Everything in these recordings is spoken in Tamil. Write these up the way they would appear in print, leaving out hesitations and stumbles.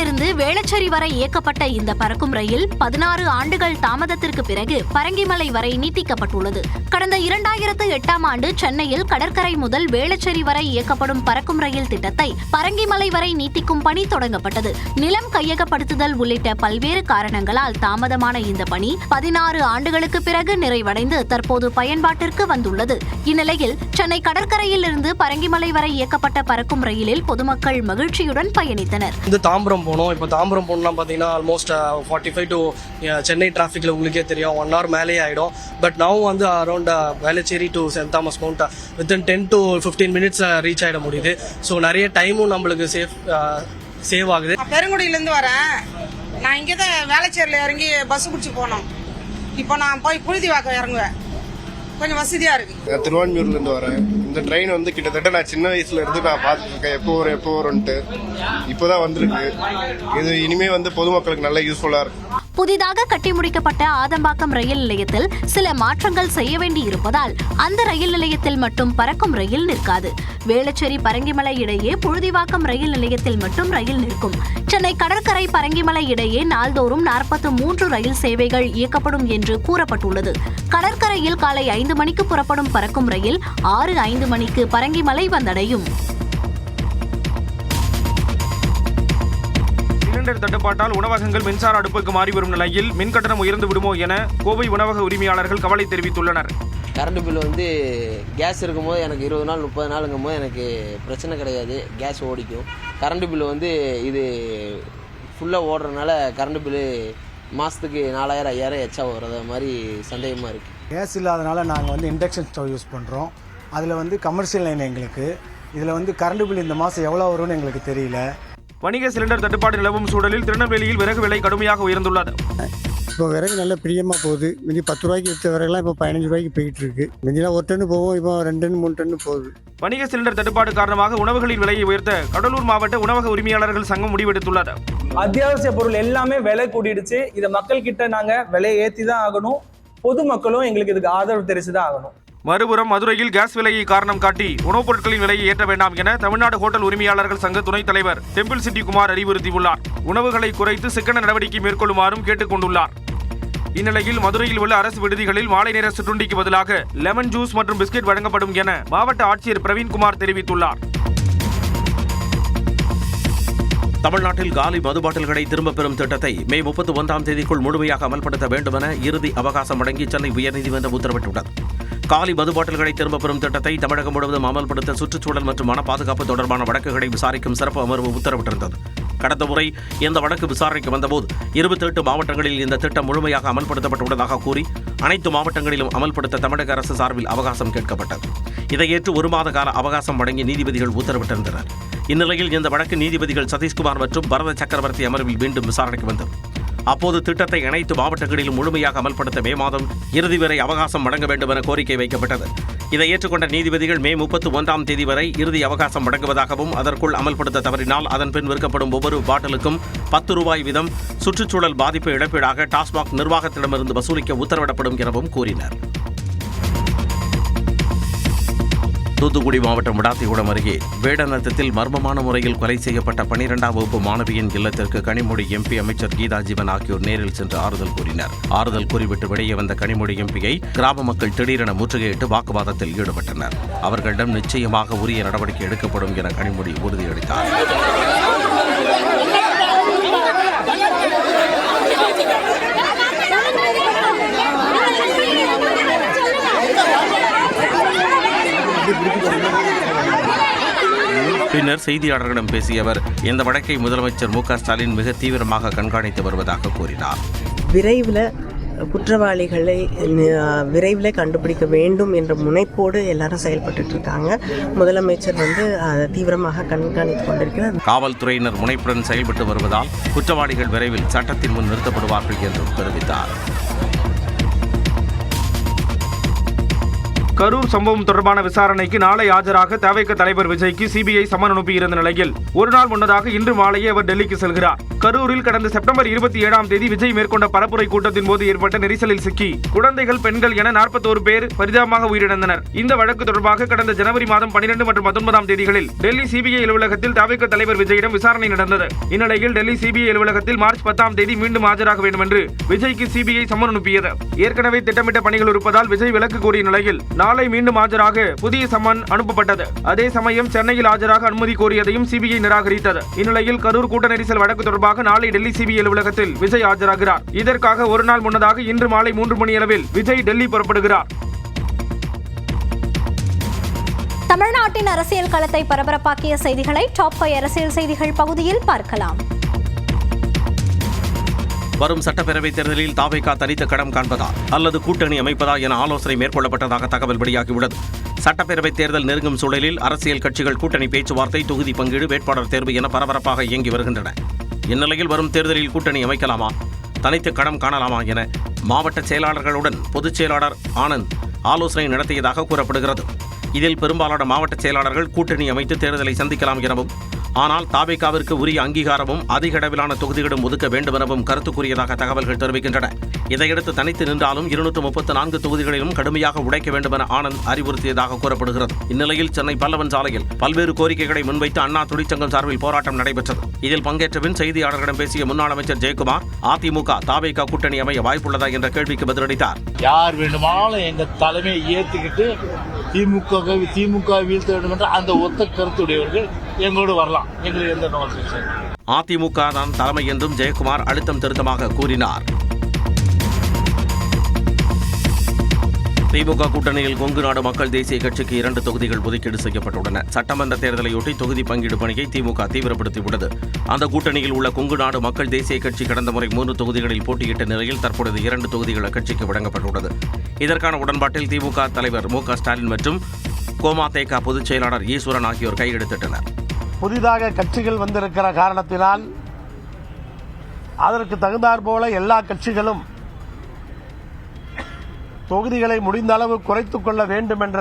கடற்கரையிலிருந்து வேளச்சேரி வரை இயக்கப்பட்ட இந்த பறக்கும் ரயில் 16 ஆண்டுகள் தாமதத்திற்கு பிறகு பரங்கிமலை வரை நீட்டிக்கப்பட்டுள்ளது. கடந்த 2008ஆம் ஆண்டு சென்னையில் கடற்கரை முதல் வேளச்சேரி வரை இயக்கப்படும் பறக்கும் ரயில் திட்டத்தை பரங்கிமலை வரை நீட்டிக்கும் பணி தொடங்கப்பட்டது. நிலம் கையகப்படுத்துதல் உள்ளிட்ட பல்வேறு காரணங்களால் தாமதமான இந்த பணி 16 ஆண்டுகளுக்கு பிறகு நிறைவடைந்து தற்போது பயன்பாட்டிற்கு வந்துள்ளது. இந்நிலையில் சென்னை கடற்கரையில் இருந்து பரங்கிமலை வரை இயக்கப்பட்ட பறக்கும் ரயிலில் பொதுமக்கள் மகிழ்ச்சியுடன் பயணித்தனர். தாம்பரம் போனோம். இப்போ தாம்பரம் போனோம்னா பார்த்தீங்கன்னா ஆல்மோஸ்ட் 45 டு சென்னை டிராஃபிக்கில் உங்களுக்கே தெரியும் 1 hour மேலே ஆகிடும். But now around Velachery to Saint Thomas Mount within 10 to 15 minutes reach ஆகிட முடியுது. ஸோ நிறைய டைமும் நம்மளுக்கு சேவ் ஆகுது. பெருங்குடியிலேருந்து வரேன். நான் இங்கே தான் வேளச்சேரியில் இறங்கி பஸ் பிடிச்சி போனோம். இப்போ நான் போய் புழுதிவாக்கம் இறங்குவேன். கொஞ்சம் வசதியாக இருக்குது. திருவான்மியூர்லேருந்து வரேன். இந்த ட்ரெயின் கிட்டத்தட்ட நான் சின்ன வயசுல இருந்து நான் பார்த்துருக்கேன். எப்போ வரும்ன்ட்டு இப்போதான் வந்திருக்கு. இது இனிமே பொதுமக்களுக்கு நல்ல யூஸ்ஃபுல்லாக இருக்கும். புதிதாக கட்டி முடிக்கப்பட்ட ஆதம்பாக்கம் ரயில் நிலையத்தில் சில மாற்றங்கள் செய்ய வேண்டி இருப்பதால் அந்த ரயில் நிலையத்தில் மட்டும் பறக்கும் ரயில் நிற்காது. வேளச்சேரி பரங்கிமலை இடையே புழுதிவாக்கம் ரயில் நிலையத்தில் மட்டும் ரயில் நிற்கும். சென்னை கடற்கரை பரங்கிமலை இடையே நாள்தோறும் 43 ரயில் சேவைகள் இயக்கப்படும் என்று கூறப்பட்டுள்ளது. கடற்கரையில் காலை 5 மணிக்கு புறப்படும் பறக்கும் ரயில் 6:05 மணிக்கு பரங்கிமலை வந்தடையும். சிலிண்டர் தட்டுப்பாட்டால் உணவகங்கள் மின்சார அடுப்புக்கு மாறி வரும் நிலையில் மின் கட்டணம் உயர்ந்து விடுமோ என கோவை உணவக உரிமையாளர்கள் கவலை தெரிவித்துள்ளனர். கரண்ட் பில் கேஸ் இருக்கும்போது எனக்கு 20 நாள் 30 நாளுங்கும் போது எனக்கு பிரச்சனை கிடையாது. கேஸ் ஓடிக்கும். கரண்ட் பில் இது ஃபுல்லாக ஓடுறதுனால கரண்ட் பில்லு மாதத்துக்கு 4000 5000 எச்சா வர்றது மாதிரி சந்தேகமாக இருக்குது. கேஸ் இல்லாதனால நாங்கள் இண்டக்ஷன் ஸ்டவ் யூஸ் பண்ணுறோம். அதில் கமர்ஷியல் லைன் எங்களுக்கு. இதில் கரண்ட் பில் இந்த மாதம் எவ்வளோ வரும்னு எங்களுக்கு தெரியல. வணிக சிலிண்டர் தட்டுப்பாடு நிலவும் சூழலில் திருநெல்வேலியில் விறகு விலை கடுமையாக உயர்ந்துள்ளது. இப்போ விறகு நல்ல பிரியமாக போகுது. மிஞ்சி 10 ரூபாய்க்கு விற்ற விறகுலாம் இப்போ 15 ரூபாய்க்கு போயிட்டு இருக்கு. மிஞ்சிலாம் 1 டன் போகும், இப்போ 2 டன் 3 டன் போகுது. வணிக சிலிண்டர் தட்டுப்பாடு காரணமாக உணவுகளின் விலையை உயர்த்த கடலூர் மாவட்ட உணவக உரிமையாளர்கள் சங்கம் முடிவெடுத்துள்ளது. அத்தியாவசிய பொருள் எல்லாமே விலை கூட்டிடுச்சு. இதை மக்கள் கிட்ட நாங்கள் விலையை ஏற்றி தான் ஆகணும். பொதுமக்களும் எங்களுக்கு இதுக்கு ஆதரவு தெரிவித்து தான் ஆகணும். மறுபுறம் மதுரையில் கேஸ் விலையை காரணம் காட்டி உணவுப் பொருட்களின் விலையை ஏற்ற வேண்டாம் என தமிழ்நாடு ஹோட்டல் உரிமையாளர்கள் சங்க துணைத் தலைவர் டெம்பிள் சிட்டி குமார் அறிவுறுத்தியுள்ளார். உணவுகளை குறைத்து சிக்கன நடவடிக்கை மேற்கொள்ளுமாறும் கேட்டுக் கொண்டுள்ளார். இந்நிலையில் மதுரையில் உள்ள அரசு விடுதிகளில் மாலை நேர சிற்றுண்டிக்கு பதிலாக லெமன் ஜூஸ் மற்றும் பிஸ்கெட் வழங்கப்படும் என மாவட்ட ஆட்சியர் பிரவீன்குமார் தெரிவித்துள்ளார். தமிழ்நாட்டில் காலி மது பாட்டில்களை திரும்பப் பெறும் திட்டத்தை மே 31ஆம் தேதிக்குள் முழுமையாக அமல்படுத்த வேண்டும் என இறுதி அவகாசம் வழங்கி சென்னை உயர்நீதிமன்றம் உத்தரவிட்டுள்ளது. காலி மது பாட்டில்களை திரும்பப் பெறும் திட்டத்தை தமிழகம் முழுவதும் அமல்படுத்த சுற்றுச்சூழல் மற்றும் வன பாதுகாப்பு தொடர்பான வழக்குகளை விசாரிக்கும் சிறப்பு அமர்வு உத்தரவிட்டிருந்தது. கடந்த முறை இந்த வழக்கு விசாரணைக்கு வந்தபோது 28 மாவட்டங்களில் இந்த திட்டம் முழுமையாக அமல்படுத்தப்பட்டுள்ளதாக கூறி அனைத்து மாவட்டங்களிலும் அமல்படுத்த தமிழக அரசு சார்பில் அவகாசம் கேட்கப்பட்டது. இதை ஏற்று 1 மாத கால அவகாசம் வழங்கி நீதிபதிகள் உத்தரவிட்டிருந்தனர். இந்நிலையில் இந்த வழக்கு நீதிபதிகள் சதீஷ்குமார் மற்றும் பரத சக்கரவர்த்தி அமர்வில் மீண்டும் விசாரணைக்கு வந்தது. அப்போது திட்டத்தை அனைத்து மாவட்டங்களிலும் முழுமையாக அமல்படுத்த மே மாதம் இறுதி வரை அவகாசம் வழங்க வேண்டும் என கோரிக்கை வைக்கப்பட்டது. இதை ஏற்றுக்கொண்ட நீதிபதிகள் மே 31ஆம் தேதி வரை இறுதி அவகாசம் வழங்குவதாகவும் அதற்குள் அமல்படுத்த தவறினால் அதன் பின் விற்கப்படும் ஒவ்வொரு பாட்டிலுக்கும் 10 ரூபாய் வீதம் சுற்றுச்சூழல் பாதிப்பு இழப்பீடாக டாஸ்மாக் நிர்வாகத்திடமிருந்து வசூலிக்க உத்தரவிடப்படும் எனவும் கூறினர். தூத்துக்குடி மாவட்டம் விடாத்திகுளம் அருகே வேடநத்தத்தில் மர்மமான முறையில் கொலை செய்யப்பட்ட 12ஆம் வகுப்பு மாணவியின் இல்லத்திற்கு கனிமொழி எம்பி அமைச்சர் கீதா ஜீவன் ஆகியோர் நேரில் சென்று ஆறுதல் கூறினர். ஆறுதல் கூறிவிட்டு வெளியே வந்த கனிமொழி எம்பியை கிராம மக்கள் திடீரென முற்றுகையிட்டு வாக்குவாதத்தில் ஈடுபட்டனர். அவர்களிடம் நிச்சயமாக உரிய நடவடிக்கை எடுக்கப்படும் என கனிமொழி உறுதியளித்தார். பின்னர் செய்தியாளர்களிடம் பேசிய அவர் இந்த வழக்கை முதலமைச்சர் மு.க. ஸ்டாலின் மிக தீவிரமாக கண்காணித்து வருவதாக கூறினார். விரைவில் குற்றவாளிகளை விரைவில் கண்டுபிடிக்க வேண்டும் என்ற முனைப்போடு எல்லாரும் செயல்பட்டு இருக்காங்க. முதலமைச்சர் அதை தீவிரமாக கண்காணித்துக் கொண்டிருக்கிறார். காவல்துறையினர் முனைப்புடன் செயல்பட்டு வருவதால் குற்றவாளிகள் விரைவில் சட்டத்தின் முன் நிறுத்தப்படுவார்கள் என்றும் தெரிவித்தார். கரூர் சம்பவம் தொடர்பான விசாரணைக்கு நாளை ஆஜராக தவிக தலைவர் விஜய்க்கு சிபிஐ சம்மன் அனுப்பியிருந்த நிலையில் ஒருநாள் முன்னதாக இன்று மாலையே அவர் டெல்லிக்கு செல்கிறார். கரூரில் கடந்த செப்டம்பர் 27ஆம் தேதி விஜய் மேற்கொண்ட பரப்புரை கூட்டத்தின் போது ஏற்பட்ட நெரிசலில் சிக்கி குழந்தைகள், பெண்கள் என 41 பேர் பரிதாபமாக உயிரிழந்தனர். இந்த வழக்கு தொடர்பாக கடந்த ஜனவரி மாதம் 12 மற்றும் 19ஆம் தேதிகளில் டெல்லி சிபிஐ அலுவலகத்தில் தவிக தலைவர் விஜயிடம் விசாரணை நடந்தது. இந்நிலையில் டெல்லி சிபிஐ அலுவலகத்தில் மார்ச் 10ஆம் தேதி மீண்டும் ஆஜராக வேண்டும் என்று விஜய்க்கு சிபிஐ சம்மன் அனுப்பியது. ஏற்கனவே திட்டமிட்ட பணிகள் இருப்பதால் விஜய் விலக்கு கோரிய நிலையில் நாளை மீண்டும் ஆஜராக புதிய சம்மன் அனுப்பப்பட்டது. அதே சமயம் சென்னையில் ஆஜராக அனுமதி கோரியதையும் சிபிஐ நிராகரித்தது. இந்நிலையில் கரூர் கூட்ட நெரிசல் வழக்கு தொடர்பாக நாளை டெல்லி சிபிஐ அலுவலகத்தில் விஜய் ஆஜராகிறார். இதற்காக ஒரு நாள் முன்னதாக இன்று மாலை 3 மணியளவில் விஜய் டெல்லி புறப்படுகிறார். தமிழ்நாட்டின் அரசியல் களத்தை பரபரப்பாக்கிய செய்திகளை டாப் 5 அரசியல் செய்திகள் பகுதியில் பார்க்கலாம். வரும் சட்டப்பேரவைத் தேர்தலில் தாவேகா தனித்து களம் காண்பதா அல்லது கூட்டணி அமைப்பதா என ஆலோசனை மேற்கொள்ளப்பட்டதாக தகவல் வெளியாகியுள்ளது. சட்டப்பேரவைத் தேர்தல் நெருங்கும் சூழலில் அரசியல் கட்சிகள் கூட்டணி பேச்சுவார்த்தை, தொகுதி பங்கீடு, வேட்பாளர் தேர்வு என பரபரப்பாக இயங்கி வருகின்றன. இந்நிலையில் வரும் தேர்தலில் கூட்டணி அமைக்கலாமா, தனித்து களம் காணலாமா என மாவட்ட செயலாளர்களுடன் பொதுச் செயலாளர் ஆனந்த் ஆலோசனை நடத்தியதாக கூறப்படுகிறது. இதில் பெரும்பாலான மாவட்ட செயலாளர்கள் கூட்டணி அமைத்து தேர்தலை சந்திக்கலாம் எனவும், ஆனால் தாவேகாவிற்கு உரிய அங்கீகாரமும் அதிக அளவிலான தொகுதிகளும் ஒதுக்க வேண்டும் எனவும் கருத்து கூறியதாக தகவல்கள் தெரிவிக்கின்றன. இதையடுத்து தனித்து நின்றாலும் 234 தொகுதிகளிலும் கடுமையாக உடைக்க வேண்டும் என ஆனந்த் அறிவுறுத்தியதாக கூறப்படுகிறது. இந்நிலையில் சென்னை பல்லவன் சாலையில் பல்வேறு கோரிக்கைகளை முன்வைத்து அண்ணா தொழிற்சங்கம் சார்பில் போராட்டம் நடைபெற்றது. இதில் பங்கேற்ற பின் செய்தியாளர்களிடம் பேசிய முன்னாள் அமைச்சர் ஜெயக்குமார், அதிமுக தாவேகா கூட்டணி அமைய வாய்ப்புள்ளதா என்ற கேள்விக்கு பதிலளித்தார். யார் வேண்டுமானாலும் எங்க தலைமையை ஏற்றுக்கிட்டு திமுக வீழ்த்த வேண்டும் என்ற அந்த ஒத்த கருத்துடையவர்கள் எங்களோடு வரலாம். எங்களுக்கு எந்த நோக்கம். அதிமுக தான் தலைமை என்றும் ஜெயக்குமார் அழுத்தம் திருத்தமாக கூறினார். திமுக கூட்டணியில் கொங்கு நாடு மக்கள் தேசிய கட்சிக்கு 2 தொகுதிகள் ஒதுக்கீடு செய்யப்பட்டுள்ளன. சட்டமன்ற தேர்தலையொட்டி தொகுதி பங்கீடு பணியை திமுக தீவிரப்படுத்தியுள்ளது. அந்த கூட்டணியில் உள்ள கொங்கு நாடு மக்கள் தேசிய கட்சி கடந்த முறை 3 தொகுதிகளில் போட்டியிட்ட நிலையில் தற்பொழுது 2 தொகுதிகள் அக்கட்சிக்கு வழங்கப்பட்டுள்ளது. இதற்கான உடன்பாட்டில் திமுக தலைவர் மு.க. ஸ்டாலின் மற்றும் கோமாதேக பொதுச் செயலாளர் ஈஸ்வரன் ஆகியோர் கையெழுத்திட்டனர். புதிதாக கட்சிகள் வந்திருக்கிற காரணத்தினால் அதற்கு தகுந்தாற்போல எல்லா கட்சிகளும் தொகுதிகளை முடிந்த அளவு குறைத்துக் கொள்ள வேண்டும் என்ற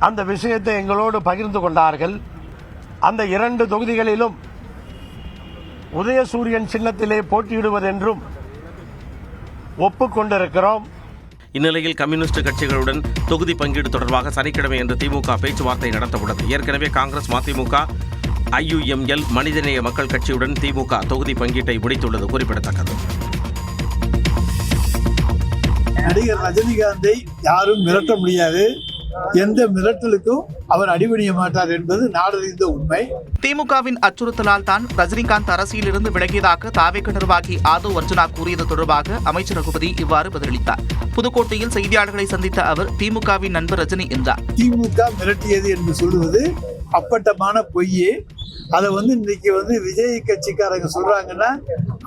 அந்த விஷயத்தை எங்களோடு பகிர்ந்து கொண்டார்கள். அந்த 2 தொகுதிகளிலும் உதயசூரியன் சின்னத்திலே போட்டியிடுவதென்றும் ஒப்புக்கொண்டிருக்கிறோம். இந்நிலையில் கம்யூனிஸ்ட் கட்சிகளுடன் தொகுதி பங்கீடு தொடர்பாக சனிக்கிழமை என்று திமுக பேச்சுவார்த்தை நடத்தவுள்ளது. ஏற்கனவே காங்கிரஸ், மதிமுக, IUML, மனிதநேய மக்கள் கட்சியுடன் திமுக தொகுதி பங்கீட்டை முடித்துள்ளது குறிப்பிடத்தக்கது. நடிகர் ரஜினிகாந்தை யாரும் மிரட்ட முடியாது. எந்த மிரட்டலுக்கும் அவர் அடிபணிய மாட்டார் என்பது நாடறிந்த உண்மை. திமுகவின் அச்சுறுத்தலால் தான் ரஜினிகாந்த் அரசியலிருந்து விலகியதாக தாவேக நிர்வாகி ஆதவ் அர்ஜுனா கூறியது தொடர்பாக அமைச்சர் ரகுபதி இவ்வாறு பதிலளித்தார். புதுக்கோட்டையில் செய்தியாளர்களை சந்தித்த அவர் திமுகவின் நண்பர் ரஜினி என்றார். திமுக மிரட்டியது என்று சொல்லுவது அப்பட்டமான பொய்யே. அதை இன்னைக்கு விஜய் கட்சிக்காரங்க சொல்றாங்கன்னா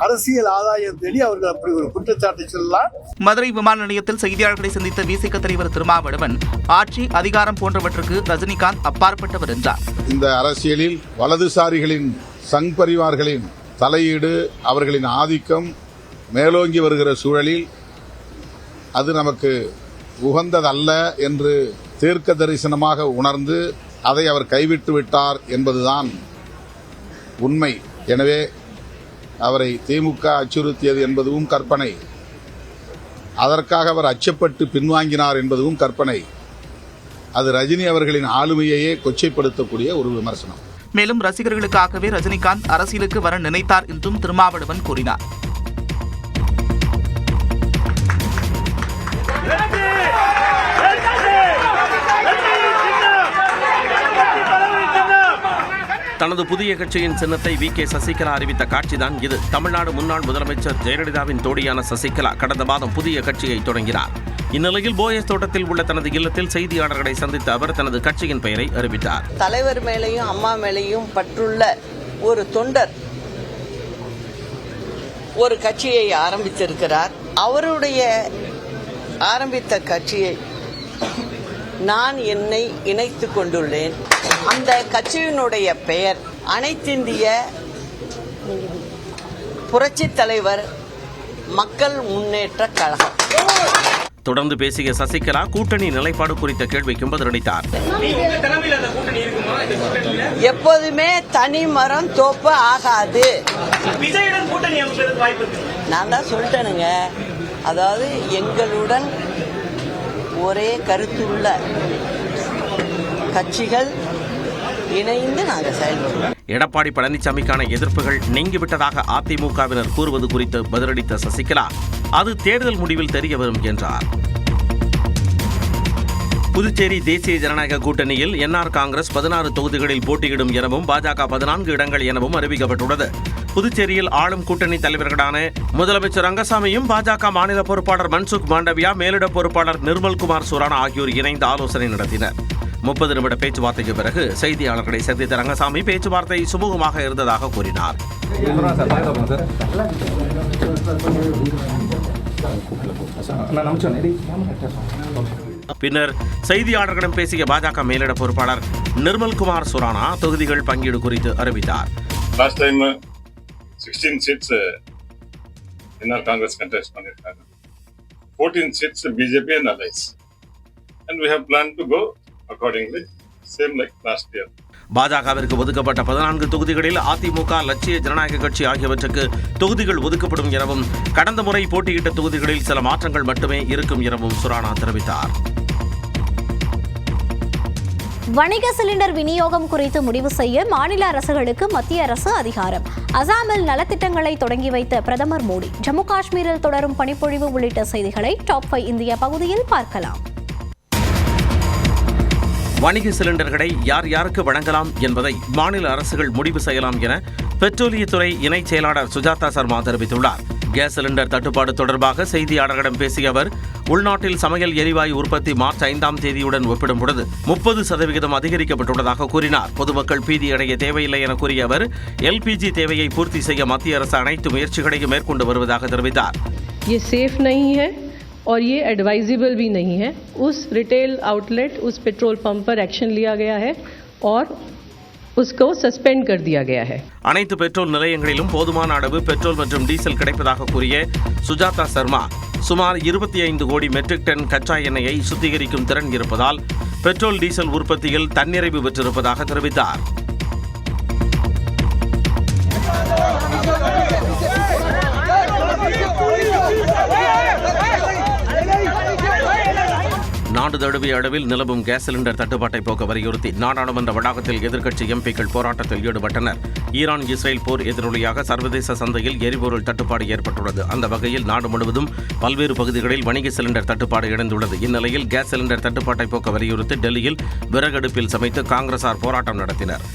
அரசியல் ஆதாயம் தேடி அவர்கள் அப்படி ஒரு குற்றச்சாட்டை சொல்லலாம். மதுரை விமான நிலையத்தில் செய்தியாளர்களை சந்தித்த விசிக தலைவர் திருமாவளவன், ஆட்சி, அதிகாரம் போன்றவற்றுக்கு ரஜினிகாந்த் அப்பாற்பட்டவர் என்றார். இந்த அரசியலில் வலதுசாரிகளின் சங் பரிவார்களின் தலையீடு, அவர்களின் ஆதிக்கம் மேலோங்கி வருகிற சூழலில் அது நமக்கு உகந்ததல்ல என்று தீர்க்க தரிசனமாக உணர்ந்து அதை அவர் கைவிட்டு விட்டார் என்பதுதான் உண்மை. எனவே அவரை திமுக அச்சுறுத்தியது என்பதும் கற்பனை, அதற்காக அவர் அச்சப்பட்டு பின்வாங்கினார் என்பதும் கற்பனை. அது ரஜினி அவர்களின் ஆளுமையையே கொச்சைப்படுத்தக்கூடிய ஒரு விமர்சனம். மேலும் ரசிகர்களுக்காகவே ரஜினிகாந்த் அரசியலுக்கு வர நினைத்தார் என்றும் திருமாவளவன் கூறினார். தனது புதிய கட்சியின் சின்னத்தை V.K. சசிகலா அறிவித்த காட்சிதான் இது. தமிழ்நாடு முன்னாள் முதலமைச்சர் ஜெயலலிதாவின் தோழியான சசிகலா கடந்த மாதம் புதிய கட்சியை தொடங்கினார். இந்நிலையில் போயஸ் தோட்டத்தில் உள்ள தனது இல்லத்தில் செய்தியாளர்களை சந்தித்த அவர் தனது கட்சியின் பெயரை அறிவித்தார். தலைவர் மேலேயும் அம்மா மேலேயும் பற்றுள்ள ஒரு தொண்டர் ஒரு கட்சியை ஆரம்பித்திருக்கிறார். அவருடைய ஆரம்பித்த கட்சியை நான் என்னை இணைத்துக் கொண்டுள்ளேன். அந்த கட்சியினுடைய பெயர் அனைத்திந்திய புரட்சித் தலைவர் மக்கள் முன்னேற்ற கழகம். தொடர்ந்து பேசிய சசிகலா கூட்டணி நிலைப்பாடு குறித்த கேள்விக்கும் பதிலளித்தார். எப்போதுமே தனி மரம் தோப்பு ஆகாது. நான் தான் சொல்லிட்டேனுங்க. அதாவது எங்களுடன் ஒரே கருத்துள்ள கட்சிகள் இணைந்து நாங்கள் செயல்படுவோம். எடப்பாடி பழனிசாமிக்கான எதிர்ப்புகள் நீங்கிவிட்டதாக அதிமுகவினர் கூறுவது குறித்து பதிலளித்த சசிகலா, அது தேர்தல் முடிவில் தெரிய வரும் என்றார். புதுச்சேரி தேசிய ஜனநாயக கூட்டணியில் என்ஆர் காங்கிரஸ் 16 தொகுதிகளில் போட்டியிடும் எனவும் பாஜக 14 இடங்கள் எனவும் அறிவிக்கப்பட்டுள்ளது. புதுச்சேரியில் ஆளும் கூட்டணி தலைவர்களான முதலமைச்சர் ரங்கசாமியும் பாஜக மாநில பொறுப்பாளர் மன்சுக் மாண்டவியா, மேலிட பொறுப்பாளர் நிர்மல்குமார் சுரானா ஆகியோர் இணைந்து ஆலோசனை நடத்தினர். 30 நிமிட பேச்சுவார்த்தைக்கு பிறகு செய்தியாளர்களை சந்தித்த ரங்கசாமி பேச்சுவார்த்தை சுமூகமாக இருந்ததாக கூறினார். பின்னர் செய்தியாளர்களிடம் பேசிய பாஜக மேலிட பொறுப்பாளர் நிர்மல்குமார் சுரானா தொகுதிகள் பங்கீடு குறித்து அறிவித்தார். Last time 16 seats NR Congress contest பண்ணிருக்காங்க. 14 seats BJP and allies. And we have planned to go accordingly, same like last year. பாஜகவிற்கு ஒதுக்கப்பட்ட 14 தொகுதிகளில் அதிமுக, லட்சிய ஜனநாயக கட்சி ஆகியவற்றுக்கு தொகுதிகள் ஒதுக்கப்படும் எனவும் கடந்த முறை போட்டியிட்ட தொகுதிகளில் சில மாற்றங்கள் மட்டுமே இருக்கும் எனவும் சுரானா தெரிவித்தார். வணிக சிலிண்டர் விநியோகம் குறித்து முடிவு செய்ய மாநில அரசுகளுக்கு மத்திய அரசு அதிகாரம். அசாமில் நலத்திட்டங்களை தொடங்கி வைத்த பிரதமர் மோடி. ஜம்மு காஷ்மீரில் தொடரும் பனிப்பொழிவு உள்ளிட்ட செய்திகளை டாப் 5 இந்தியா பகுதியில் பார்க்கலாம். வணிக சிலிண்டர்களை யார் யாருக்கு வழங்கலாம் என்பதை மாநில அரசுகள் முடிவு செய்யலாம் என பெட்ரோலியத்துறை இணைச் செயலாளர் சுஜாதா சர்மா தெரிவித்துள்ளார். கேஸ் சிலிண்டர் தட்டுப்பாடு தொடர்பாக செய்தியாளர்களிடம் பேசிய அவர், உள்நாட்டில் சமையல் எரிவாயு உற்பத்தி மார்ச் 5ஆம் தேதியுடன் ஒப்பிடும்பொழுது 30% அதிகரிக்கப்பட்டுள்ளதாக கூறினார். பொதுமக்கள் பீதியடைய தேவையில்லை என கூறிய அவர், LPG தேவையை பூர்த்தி செய்ய மத்திய அரசு அனைத்து முயற்சிகளையும் மேற்கொண்டு வருவதாக தெரிவித்தார். और ये एडवाइजेबल भी नहीं है. उस रिटेल आउटलेट, उस पेट्रोल पंप पर एक्शन लिया गया है और उसको सस्पेंड कर दिया गया है. அனைத்து பெட்ரோல் நிலையங்களிலும் போதுமான அளவு பெட்ரோல் மற்றும் டீசல் கிடைப்பதாக கூறிய சுஜாதா சர்மா, சுமார் 25 கோடி மெட்ரிக் டன் கச்சா எண்ணெயை சுத்திகரிக்கும் திறன் இருப்பதால் பெட்ரோல் டீசல் உற்பத்தியில் தன்னிறைவு பெற்றிருப்பதாக தெரிவித்தார். நாடு தழுவிய அளவில் நிலவும் கேஸ் சிலிண்டர் தட்டுப்பாட்டை போக்க வலியுறுத்தி நாடாளுமன்ற வளாகத்தில் எதிர்க்கட்சி எம்பிக்கள் போராட்டத்தில் ஈடுபட்டனர். ஈரான் இஸ்ரேல் போர் எதிரொலியாக சர்வதேச சந்தையில் எரிபொருள் தட்டுப்பாடு ஏற்பட்டுள்ளது. அந்த வகையில் நாடு முழுவதும் பல்வேறு பகுதிகளில் வணிக சிலிண்டர் தட்டுப்பாடு எழுந்துள்ளது. இந்நிலையில் கேஸ் சிலிண்டர் தட்டுப்பாட்டை போக்க வலியுறுத்தி டெல்லியில் விறகடுப்பில் சமைத்து காங்கிரசார் போராட்டம் நடத்தினர்.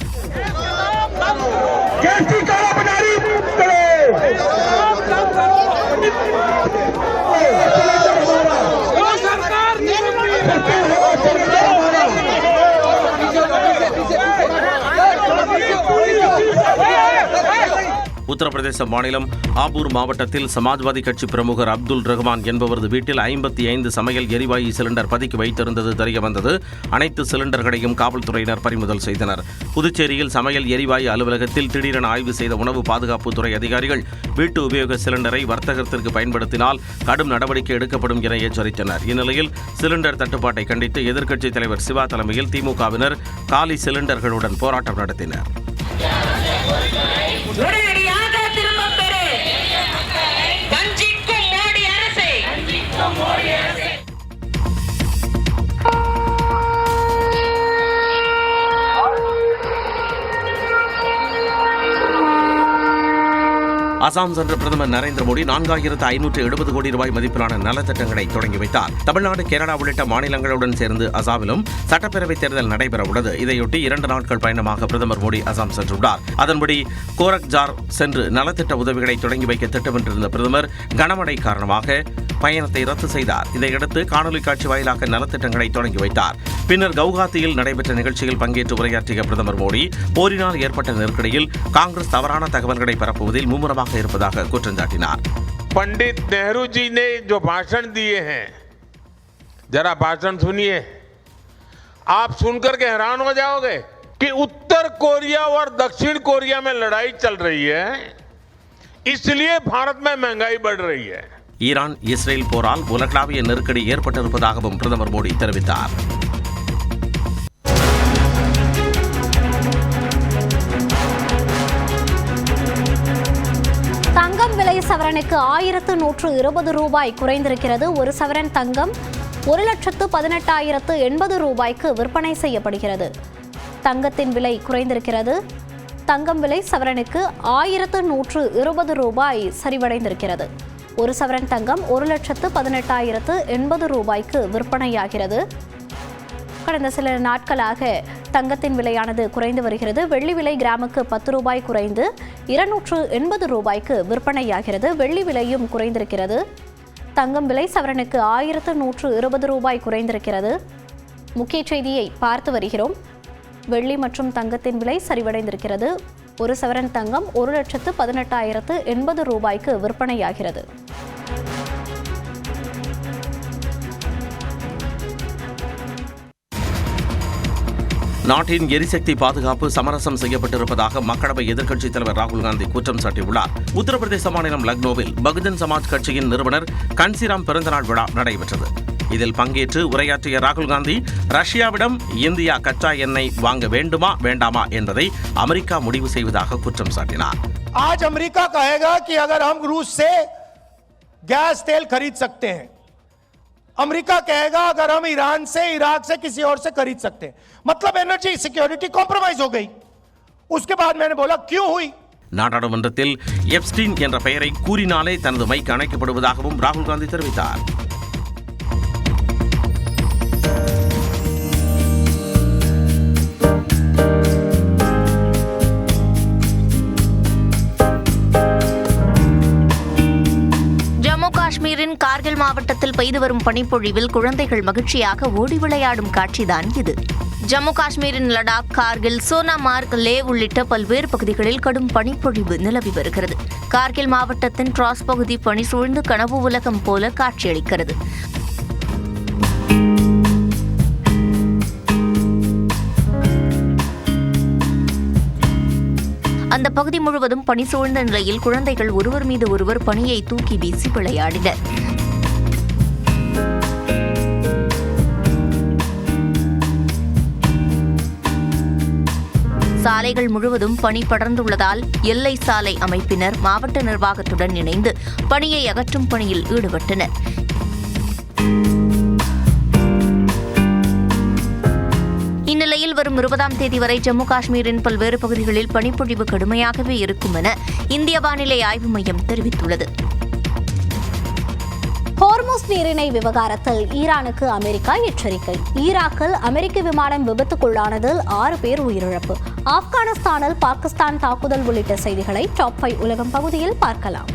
உத்தரப்பிரதேச மாநிலம் ஆபூர் மாவட்டத்தில் சமாஜ்வாதி கட்சி பிரமுகர் அப்துல் ரஹ்மான் என்பவரது வீட்டில் 55 சமையல் எரிவாயு சிலிண்டர் பதுக்கி வைத்திருந்தது தெரியவந்தது. அனைத்து சிலிண்டர்களையும் காவல்துறையினர் பறிமுதல் செய்தனர். புதுச்சேரியில் சமையல் எரிவாயு அலுவலகத்தில் திடீரென ஆய்வு செய்த உணவு பாதுகாப்புத்துறை அதிகாரிகள் வீட்டு உபயோக சிலிண்டரை வர்த்தகத்திற்கு பயன்படுத்தினால் கடும் நடவடிக்கை எடுக்கப்படும் என எச்சரித்தனர். இந்நிலையில் சிலிண்டர் தட்டுப்பாட்டை கண்டித்து எதிர்க்கட்சித் தலைவர் சிவா தலைமையில் திமுகவினர் காலி சிலிண்டர்களுடன் போராட்டம் நடத்தினர். அசாம் சென்ற பிரதமர் நரேந்திர மோடி 4570 கோடி ரூபாய் மதிப்பிலான நலத்திட்டங்களை தொடங்கி வைத்தார். தமிழ்நாடு, கேரளா உள்ளிட்ட மாநிலங்களுடன் சேர்ந்து அசாமிலும் சட்டப்பேரவைத் தேர்தல் நடைபெற உள்ளது. இதையொட்டி 2 நாட்கள் பயணமாக பிரதமர் மோடி அசாம் சென்றுள்ளார். அதன்படி கோரக்ஜார் சென்று நலத்திட்ட உதவிகளை தொடங்கி வைக்க திட்டமிட்டிருந்த பிரதமர் கனமழை காரணமாக பயணத்தை ரத்து செய்தார். இதையடுத்து காணொலி காட்சி வாயிலாக நலத்திட்டங்களை தொடங்கி வைத்தார். பின்னர் கவுஹாத்தியில் நடைபெற்ற நிகழ்ச்சியில் பங்கேற்று உரையாற்றிய பிரதமர் மோடி போரினால் ஏற்பட்ட நெருக்கடியில் காங்கிரஸ் தவறான தகவல்களை பரப்புவதில் மும்முரமாக இருப்பதாக குற்றம் சாட்டினார். पंडित नेहरू जी ने जो भाषण दिए हैं, जरा भाषण सुनिए. आप सुनकर के हैरान हो जाओगे कि उत्तर कोरिया और दक्षिण कोरिया में लड़ाई चल रही है, इसलिए भारत में महंगाई बढ़ रही है. ஈரான் இஸ்ரேல் போரால் உலகளாவிய நெருக்கடி ஏற்பட்டிருப்பதாகவும் பிரதமர் மோடி தெரிவித்தார். தங்கம் விலை சவரனுக்கு 1120 ரூபாய் குறைந்திருக்கிறது. ஒரு சவரன் தங்கம் 1,18,080 ரூபாய்க்கு விற்பனை செய்யப்படுகிறது. தங்கத்தின் விலை குறைந்திருக்கிறது. தங்கம் விலை சவரனுக்கு 1120 ரூபாய் சரிவடைந்திருக்கிறது. ஒரு சவரன் தங்கம் 1,18,080 ரூபாய்க்கு விற்பனையாகிறது. கடந்த சில நாட்களாக தங்கத்தின் விலையானது குறைந்து வருகிறது. வெள்ளி விலை கிராமுக்கு 10 ரூபாய் குறைந்து 280 ரூபாய்க்கு விற்பனையாகிறது. வெள்ளி விலையும் குறைந்திருக்கிறது. தங்கம் விலை சவரனுக்கு 1120 ரூபாய் குறைந்திருக்கிறது. முக்கிய செய்தியை பார்த்து வருகிறோம். வெள்ளி மற்றும் தங்கத்தின் விலை சரிவடைந்திருக்கிறது. ஒரு சவரன் தங்கம் 1,18,080 ரூபாய்க்கு விற்பனையாகிறது. நாட்டின் எரிசக்தி பாதுகாப்பு சமரசம் செய்யப்பட்டிருப்பதாக மக்களவை எதிர்க்கட்சித் தலைவர் ராகுல் காந்தி குற்றம் சாட்டியுள்ளார். உத்தரப்பிரதேச மாநிலம் லக்னோவில் பகுஜன் சமாஜ் கட்சியின் நிறுவனர் கன்சிராம் பிறந்தநாள் விழா நடைபெற்றது. இதில் பங்கேற்று உரையாற்றிய ராகுல் காந்தி ரஷ்யாவிடம் இந்தியா கச்சா எண்ணெய் வாங்க வேண்டுமா வேண்டாமா என்பதை அமெரிக்கா முடிவு செய்வதாக குற்றம் சாட்டினார். आज अमेरिका कहेगा कि अगर हम रूस से गैस तेल खरीद सकते हैं, अमेरिका कहेगा अगर हम ईरान से, इराक से, किसी और से खरीद सकते हैं, मतलब एनर्जी सिक्योरिटी कॉम्प्रोमाइज हो गई. उसके बाद मैंने बोला क्यों हुई? நாடாளுமன்றத்தில் எப்ஸ்டீன் என்ற பெயரை கூறினாலே தனது மைக் அணைக்கப்படுவதாகவும் ராகுல் காந்தி தெரிவித்தார். காஷ்மீரின் கார்கில் மாவட்டத்தில் பெய்து வரும் பனிப்பொழிவில் குழந்தைகள் மகிழ்ச்சியாக ஓடி விளையாடும் காட்சிதான் இது. ஜம்மு காஷ்மீரின் லடாக், கார்கில், சோனாமார்க், லே உள்ளிட்ட பல்வேறு பகுதிகளில் கடும் பனிப்பொழிவு நிலவி வருகிறது. கார்கில் மாவட்டத்தின் டிராஸ் பகுதி பனி சூழ்ந்து கனவு உலகம் போல காட்சியளிக்கிறது. அந்த பகுதி முழுவதும் பனி சூழ்ந்த நிலையில் குழந்தைகள் ஒருவர் மீது ஒருவர் பனியை தூக்கி வீசி விளையாடினர். சாலைகள் முழுவதும் பனி படர்ந்துள்ளதால் எல்லை சாலை அமைப்பினர் மாவட்ட நிர்வாகத்துடன் இணைந்து பனியை அகற்றும் பணியில் ஈடுபட்டனர். இந்நிலையில் வரும் 20ஆம் தேதி வரை ஜம்மு காஷ்மீரின் பல்வேறு பகுதிகளில் பனிப்பொழிவு கடுமையாகவே இருக்கும் என இந்திய வானிலை ஆய்வு மையம் தெரிவித்துள்ளது. ஹோர்முஸ் நீரிணை விவகாரத்தில் ஈரானுக்கு அமெரிக்கா எச்சரிக்கை. ஈராக்கில் அமெரிக்க விமானம் விபத்துக்குள்ளானதில் 6 பேர் உயிரிழப்பு. ஆப்கானிஸ்தானில் பாகிஸ்தான் தாக்குதல் உள்ளிட்ட செய்திகளை டாப் 5 உலகம் பகுதியில் பார்க்கலாம்.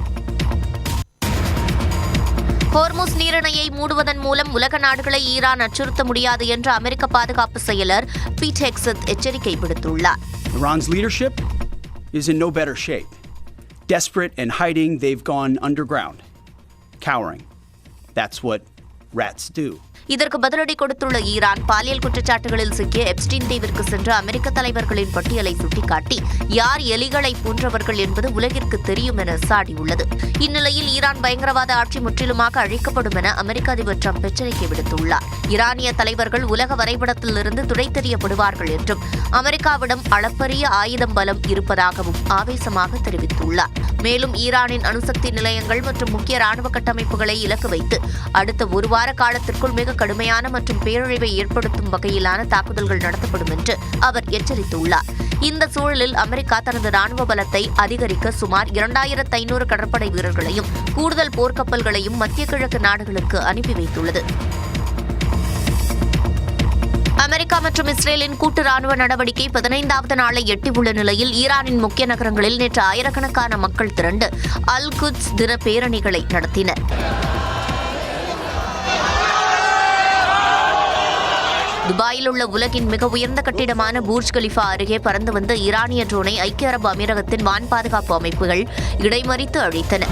ஹோர்முஸ் நீரிணையை மூடுவதன் மூலம் உலக நாடுகளை ஈரான் அச்சுறுத்த முடியாது என்று அமெரிக்க பாதுகாப்பு செயலர் பீட் ஹெக்ஸத் எச்சரிக்கை விடுத்துள்ளார். Iran's leadership is in no better shape. Desperate and hiding, they've gone underground, cowering. That's what rats do. இதற்கு பதிலடி கொடுத்துள்ள ஈரான் பாலியல் குற்றச்சாட்டுகளில் சிக்கிய எப்ஸ்டீன் தீவிற்கு சென்ற அமெரிக்க தலைவர்களின் பட்டியலை சுட்டிக்காட்டி யார் எலிகளை போன்றவர்கள் என்பது உலகிற்கு தெரியும் என சாடியுள்ளது. இந்நிலையில் ஈரான் பயங்கரவாத ஆட்சி முற்றிலுமாக அழிக்கப்படும் என அமெரிக்க அதிபர் ட்ரம்ப் எச்சரிக்கை விடுத்துள்ளார். ஈரானிய தலைவர்கள் உலக வரைபடத்திலிருந்து துடைத்தெறியப்படுவார்கள் என்றும் அமெரிக்காவிடம் அளப்பரிய ஆயுதம் பலம் இருப்பதாகவும் ஆவேசமாக தெரிவித்துள்ளார். மேலும் ஈரானின் அணுசக்தி நிலையங்கள் மற்றும் முக்கிய ராணுவ கட்டமைப்புகளை இலக்கு வைத்து அடுத்த ஒரு வார காலத்திற்குள் மிக கடுமையான மற்றும் பேரழிவை ஏற்படுத்தும் வகையிலான தாக்குதல்கள் நடத்தப்படும் என்று அவர் எச்சரித்துள்ளார். இந்த சூழலில் அமெரிக்கா தனது ராணுவ பலத்தை அதிகரிக்க சுமார் 2500 கடற்படை வீரர்களையும் கூடுதல் போர்க்கப்பல்களையும் மத்திய கிழக்கு நாடுகளுக்கு அனுப்பி வைத்துள்ளது. அமெரிக்கா மற்றும் இஸ்ரேலின் கூட்டு ராணுவ நடவடிக்கை 15வது நாளை எட்டியுள்ள நிலையில் ஈரானின் முக்கிய நகரங்களில் நேற்று ஆயிரக்கணக்கான மக்கள் திரண்டு அல் குத்ஸ் தின பேரணிகளை நடத்தினர். துபாயில் உள்ள உலகின் மிக உயர்ந்த கட்டிடமான பூர்ஜ் கலிஃபா அருகே பறந்து வந்த ஈரானிய ட்ரோனை ஐக்கிய அரபு அமீரகத்தின் வான் பாதுகாப்பு அமைப்புகள் இடைமறித்து அழித்தன.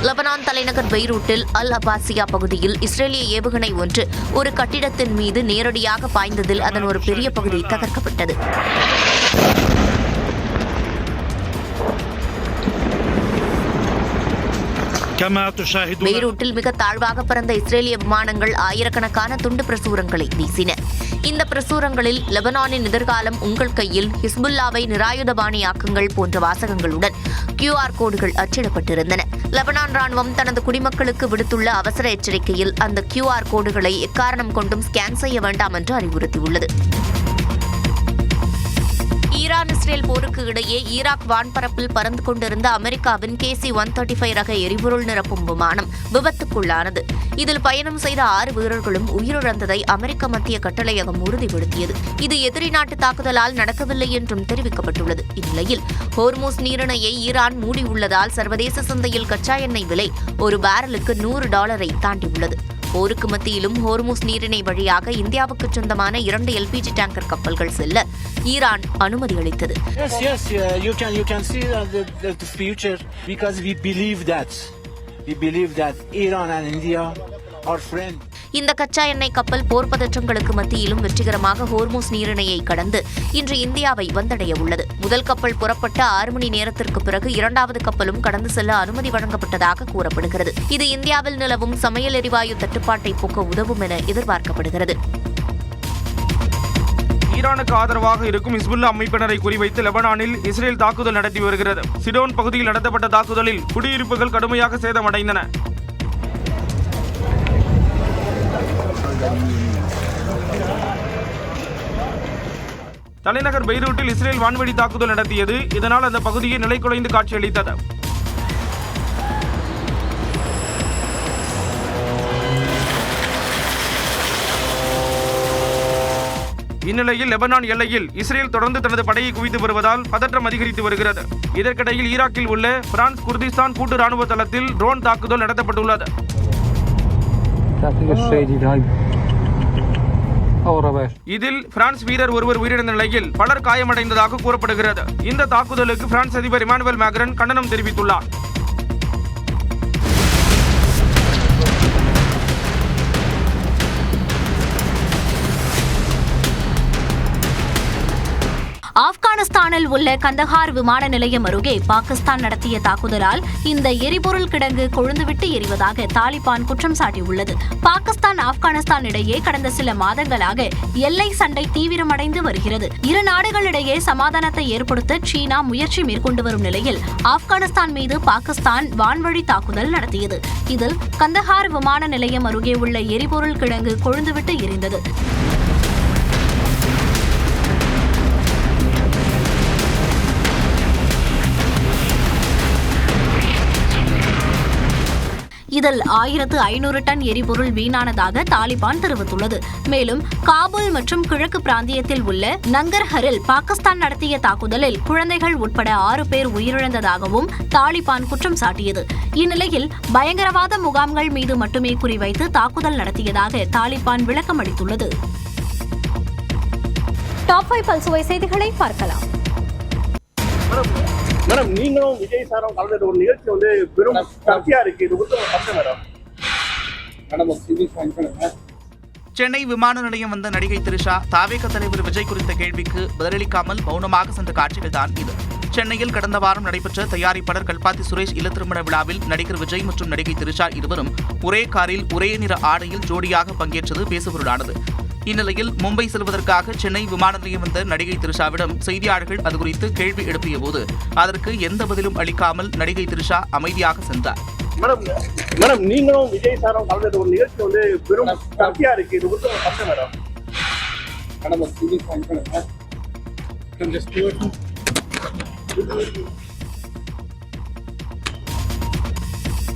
லெபனான் தலைநகர் பெய்ரூட்டில் அல் அபாசியா பகுதியில் இஸ்ரேலிய ஏவுகணை ஒன்று ஒரு கட்டிடத்தின் மீது நேரடியாக பாய்ந்ததில் அதன் ஒரு பெரிய பகுதி தகர்க்கப்பட்டது. பெய்ரூட்டில் மிக தாழ்வாக பறந்த இஸ்ரேலிய விமானங்கள் ஆயிரக்கணக்கான துண்டு பிரசுரங்களை வீசின. இந்த பிரசுரங்களில் லெபனானின் எதிர்காலம் உங்கள் கையில், ஹிஸ்புல்லாவை நிராயுதபாணியாக்குங்கள் போன்ற வாசகங்களுடன் QR கோடுகள் அச்சிடப்பட்டிருந்தன. லெபனான் ராணுவம் தனது குடிமக்களுக்கு விடுத்துள்ள அவசர எச்சரிக்கையில் அந்த QR கோடுகளை எக்காரணம் கொண்டும் ஸ்கேன் செய்ய வேண்டாம் என்று அறிவுறுத்தியுள்ளது. ஈரான் இஸ்ரேல் போருக்கு இடையே ஈராக் வான்பரப்பில் பறந்து கொண்டிருந்த அமெரிக்காவின் KC-135 ரக எரிபொருள் நிரப்பும் விமானம் விபத்துக்குள்ளானது. இதில் பயணம் செய்த 6 வீரர்களும் உயிரிழந்ததை அமெரிக்க மத்திய கட்டளையகம் உறுதிப்படுத்தியது. இது எதிரி நாட்டு தாக்குதலால் நடக்கவில்லை என்றும் தெரிவிக்கப்பட்டுள்ளது. இந்நிலையில் ஹோர்முஸ் நீரிணையை ஈரான் மூடியுள்ளதால் சர்வதேச சந்தையில் கச்சா எண்ணெய் விலை ஒரு பேரலுக்கு $100 தாண்டியுள்ளது. போருக்கு மத்தியிலும் ஹோர்முஸ் நீரிணை வழியாக இந்தியாவுக்கு சொந்தமான 2 LPG டேங்கர் கப்பல்கள் செல்ல ஈரான் அனுமதி அளித்தது. You can see the future because we believe that Iran and India are friends. இந்த கச்சா எண்ணெய் கப்பல் போர் பதற்றங்களுக்கு மத்தியிலும் வெற்றிகரமாக ஹோர்முஸ் நீரிணையை கடந்து இன்று இந்தியாவை வந்தடைய உள்ளது. முதல் கப்பல் புறப்பட்ட 6 மணி நேரத்திற்கு பிறகு 2வது கப்பலும் கடந்து செல்ல அனுமதி வழங்கப்பட்டதாக கூறப்படுகிறது. இது இந்தியாவில் நிலவும் சமையல் எரிவாயு தட்டுப்பாட்டை போக்க உதவும் என எதிர்பார்க்கப்படுகிறது. ஈரானுக்கு ஆதரவாக இருக்கும் ஹிஸ்புல்லா அமைப்பினரை குறிவைத்து லெபனானில் இஸ்ரேல் தாக்குதல் நடத்தி வருகிறது. சிடோன் பகுதியில் நடத்தப்பட்ட தாக்குதலில் குடியிருப்புகள் கடுமையாக சேதமடைந்தன. தலைநகர் பெய்ரூட்டில் இஸ்ரேல் வான்வழி தாக்குதல் நடத்தியது. இதனால் அந்த பகுதியை நிலைகுலைந்து காட்சியளித்தது. இந்நிலையில் லெபனான் எல்லையில் இஸ்ரேல் தொடர்ந்து தனது படையை குவித்து வருவதால் பதற்றம் அதிகரித்து வருகிறது. இதற்கிடையில் ஈராக்கில் உள்ள பிரான்ஸ் குர்திஸ்தான் கூட்டு ராணுவ தளத்தில் ட்ரோன் தாக்குதல் நடத்தப்பட்டுள்ளது. இதில் பிரான்ஸ் வீரர் ஒருவர் உயிரிழந்த நிலையில் பலர் காயமடைந்ததாக கூறப்படுகிறது. இந்த தாக்குதலுக்கு பிரான்ஸ் அதிபர் இமானுவேல் மேக்ரன் கண்டனம் தெரிவித்துள்ளார். ஆப்கானிஸ்தானில் உள்ள கந்தஹார் விமான நிலையம் அருகே பாகிஸ்தான் நடத்திய தாக்குதலால் இந்த எரிபொருள் கிடங்கு கொழுந்துவிட்டு எரிவதாக தாலிபான் குற்றம் சாட்டியுள்ளது. பாகிஸ்தான் ஆப்கானிஸ்தான் இடையே கடந்த சில மாதங்களாக எல்லை சண்டை தீவிரமடைந்து வருகிறது. இரு நாடுகளிடையே சமாதானத்தை ஏற்படுத்த சீனா முயற்சி மேற்கொண்டு வரும் நிலையில் ஆப்கானிஸ்தான் மீது பாகிஸ்தான் வான்வழி தாக்குதல் நடத்தியது. இதில் கந்தஹார் விமான நிலையம் அருகே உள்ள எரிபொருள் கிடங்கு கொழுந்துவிட்டு எரிந்தது. இதில் 1500 டன் எரிபொருள் வீணானதாக தாலிபான் தெரிவித்துள்ளது. மேலும் காபூல் மற்றும் கிழக்கு பிராந்தியத்தில் உள்ள நங்கர்ஹரில் பாகிஸ்தான் நடத்திய தாக்குதலில் குழந்தைகள் உட்பட 6 பேர் உயிரிழந்ததாகவும் தாலிபான் குற்றம் சாட்டியது. இந்நிலையில் பயங்கரவாத முகாம்கள் மீது மட்டுமே குறிவைத்து தாக்குதல் நடத்தியதாக தாலிபான் விளக்கம் அளித்துள்ளது. டாப் 5 பல்சுவை செய்திகளை பார்க்கலாம். மேடம், நீங்களும் விஜய் சாரும் கலந்துட்டு ஒரு நிகழ்ச்சி வந்து பெரும் சர்ச்சையா இருக்கு. இது குறித்து மேடம். சென்னை விமான நிலையம் வந்த நடிகை திரிஷா தாவேக தலைவர் விஜய் குறித்த கேள்விக்கு பதிலளிக்காமல் மௌனமாக சென்ற காட்சிகள் தான் இது. சென்னையில் கடந்த வாரம் நடைபெற்ற தயாரிப்பாளர் கல்பாத்தி சுரேஷ் இல்ல திருமண விழாவில் நடிகர் விஜய் மற்றும் நடிகை திரிஷா இருவரும் ஒரே காரில் ஒரே நிற ஆடையில் ஜோடியாக பங்கேற்றது பேசுபொருளானது. இந்நிலையில் மும்பை செல்வதற்காக சென்னை விமான நிலையம் வந்த நடிகை திரிஷாவிடம் செய்தியாளர்கள் அது குறித்து கேள்வி எழுப்பிய போது அதற்கு எந்த பதிலும் அளிக்காமல் நடிகை திரிஷா அமைதியாக சென்றார். மேடம், நீங்களும் விஜய் சாரும் கலந்துட்டு ஒரு நிகழ்ச்சி வந்து பெரும் சர்ச்சையா இருக்கு. இது குறித்து மேடம்.